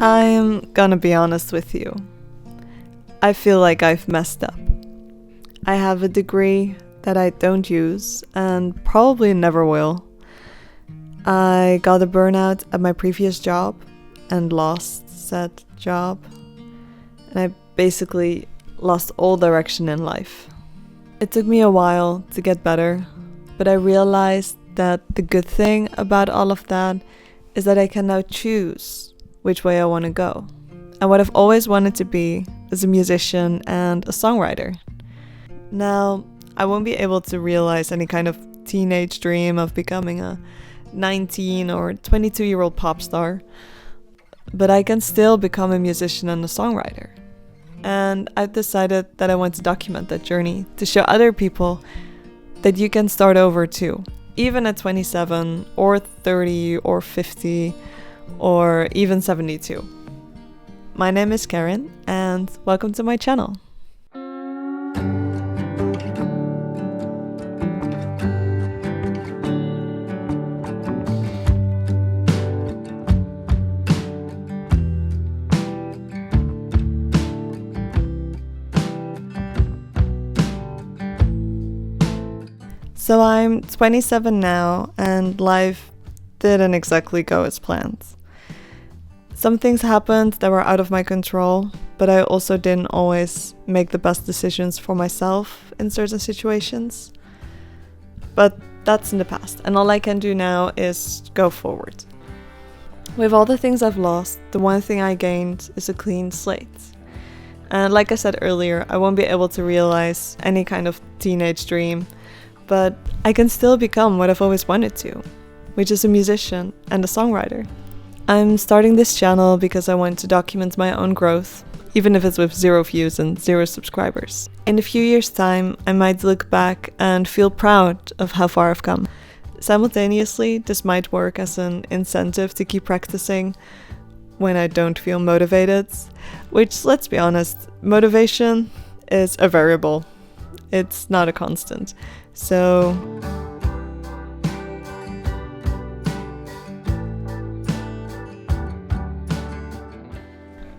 I'm gonna be honest with you. I feel like I've messed up. I have a degree that I don't use and probably never will. I got a burnout at my previous job and lost said job. And I basically lost all direction in life. It took me a while to get better, but I realized that the good thing about all of that is that I can now choose which way I want to go. And what I've always wanted to be is a musician and a songwriter. Now, I won't be able to realize any kind of teenage dream of becoming a 19 or 22-year-old pop star, but I can still become a musician and a songwriter. And I've decided that I want to document that journey to show other people that you can start over too, even at 27 or 30 or 50 or even 72. My name is Karin, and welcome to my channel. So I'm 27 now, and life didn't exactly go as planned. Some things happened that were out of my control, but I also didn't always make the best decisions for myself in certain situations. But that's in the past, and all I can do now is go forward. With all the things I've lost, the one thing I gained is a clean slate. And like I said earlier, I won't be able to realize any kind of teenage dream, but I can still become what I've always wanted to, which is a musician and a songwriter. I'm starting this channel because I want to document my own growth, even if it's with 0 views and 0 subscribers. In a few years' time, I might look back and feel proud of how far I've come. Simultaneously, this might work as an incentive to keep practicing when I don't feel motivated, which, let's be honest, motivation is a variable. It's not a constant. So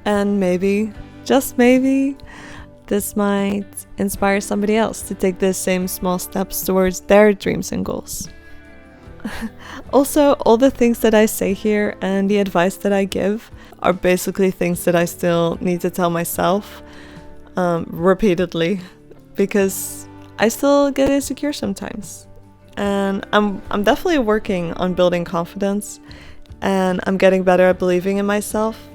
and maybe, just maybe, this might inspire somebody else to take the same small steps towards their dreams and goals. Also, all the things that I say here and the advice that I give are basically things that I still need to tell myself repeatedly, because I still get insecure sometimes. And I'm definitely working on building confidence, and I'm getting better at believing in myself.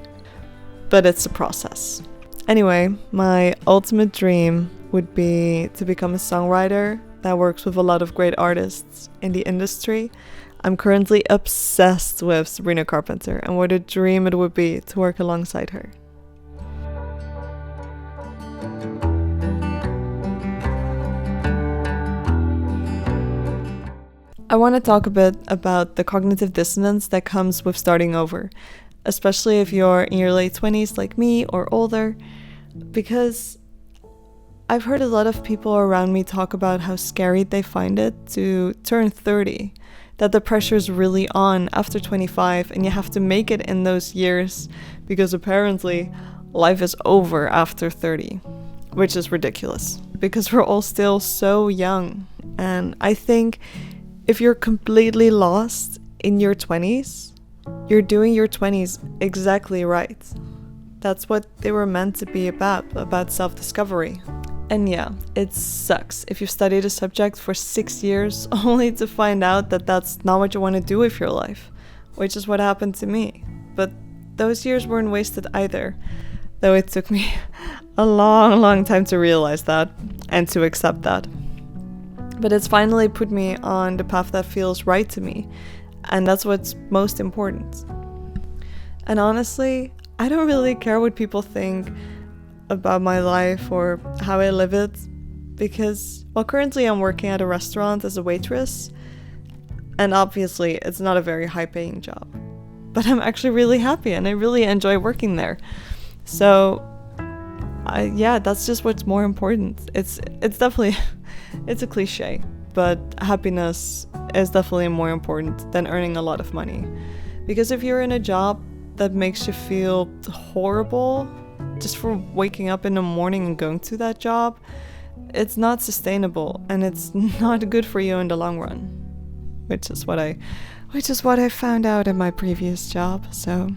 But it's a process. Anyway, my ultimate dream would be to become a songwriter that works with a lot of great artists in the industry. I'm currently obsessed with Sabrina Carpenter, and what a dream it would be to work alongside her. I want to talk a bit about the cognitive dissonance that comes with starting over, especially if you're in your late 20s like me or older, because I've heard a lot of people around me talk about how scary they find it to turn 30, that the pressure's really on after 25 and you have to make it in those years because apparently life is over after 30, which is ridiculous because we're all still so young. And I think if you're completely lost in your 20s, you're doing your 20s exactly right. That's what they were meant to be about self-discovery. And yeah, it sucks if you've studied a subject for 6 years only to find out that that's not what you want to do with your life, which is what happened to me. But those years weren't wasted either, though it took me a long time to realize that and to accept that. But it's finally put me on the path that feels right to me. And that's what's most important. And honestly, I don't really care what people think about my life or how I live it, because, well, currently I'm working at a restaurant as a waitress, and obviously it's not a very high-paying job. But I'm actually really happy and I really enjoy working there. So, yeah, that's just what's more important. It's definitely It's a cliche, but happiness is definitely more important than earning a lot of money. Because if you're in a job that makes you feel horrible just for waking up in the morning and going to that job, it's not sustainable and it's not good for you in the long run. Which is what I found out in my previous job. So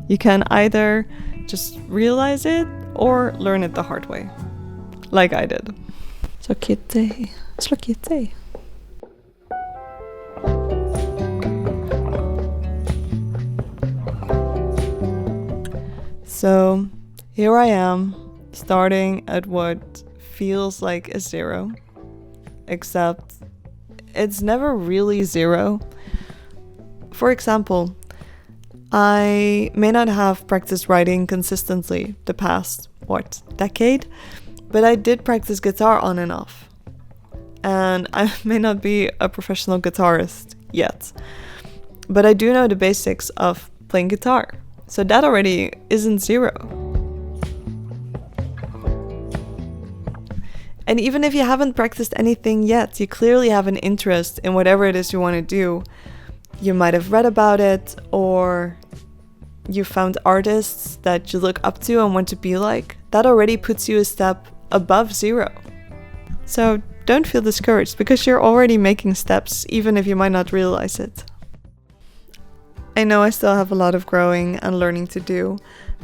you can either just realize it or learn it the hard way, like I did. Slå kitty. So here I am, starting at what feels like a zero, except it's never really zero. For example, I may not have practiced writing consistently the past, decade? But I did practice guitar on and off. And I may not be a professional guitarist yet, but I do know the basics of playing guitar. So that already isn't zero. And even if you haven't practiced anything yet, you clearly have an interest in whatever it is you want to do. You might have read about it, or you found artists that you look up to and want to be like. That already puts you a step above zero. So don't feel discouraged, because you're already making steps, even if you might not realize it. I know I still have a lot of growing and learning to do,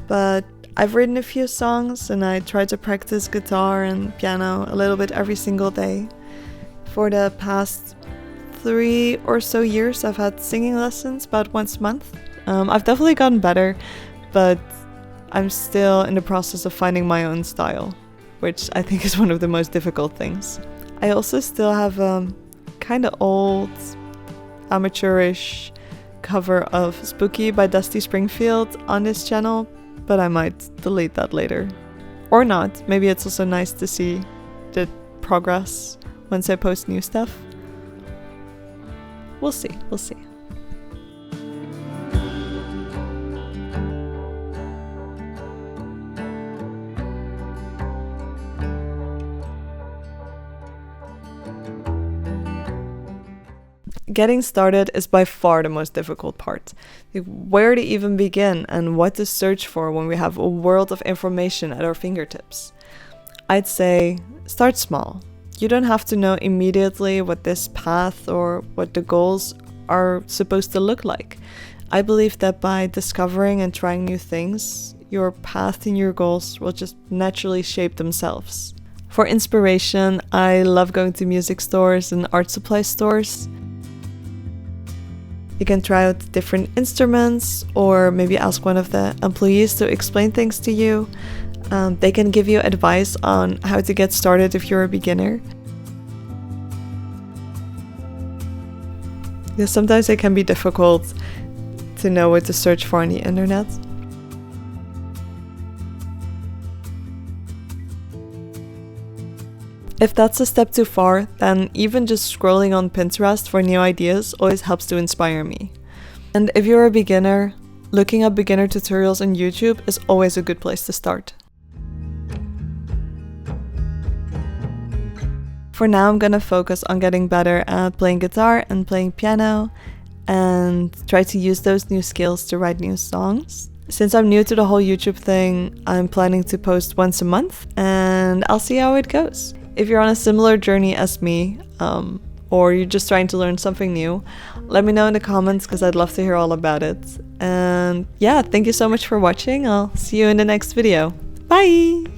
but I've written a few songs and I try to practice guitar and piano a little bit every single day. For the past 3 or so years, I've had singing lessons about once a month. I've definitely gotten better, but I'm still in the process of finding my own style, which I think is one of the most difficult things. I also still have a kind of old, amateurish cover of Spooky by Dusty Springfield on this channel, but I might delete that later. Or not. Maybe it's also nice to see the progress once I post new stuff. We'll see. Getting started is by far the most difficult part. Where to even begin and what to search for when we have a world of information at our fingertips. I'd say start small. You don't have to know immediately what this path or what the goals are supposed to look like. I believe that by discovering and trying new things, your path and your goals will just naturally shape themselves. For inspiration, I love going to music stores and art supply stores. You can try out different instruments, or maybe ask one of the employees to explain things to you. They can give you advice on how to get started if you're a beginner. Yeah, sometimes it can be difficult to know what to search for on the internet. If that's a step too far, then even just scrolling on Pinterest for new ideas always helps to inspire me. And if you're a beginner, looking up beginner tutorials on YouTube is always a good place to start. For now, I'm gonna focus on getting better at playing guitar and playing piano, and try to use those new skills to write new songs. Since I'm new to the whole YouTube thing, I'm planning to post once a month, and I'll see how it goes. If you're on a similar journey as me, or you're just trying to learn something new, let me know in the comments, because I'd love to hear all about it. And yeah, thank you so much for watching. I'll see you in the next video. Bye!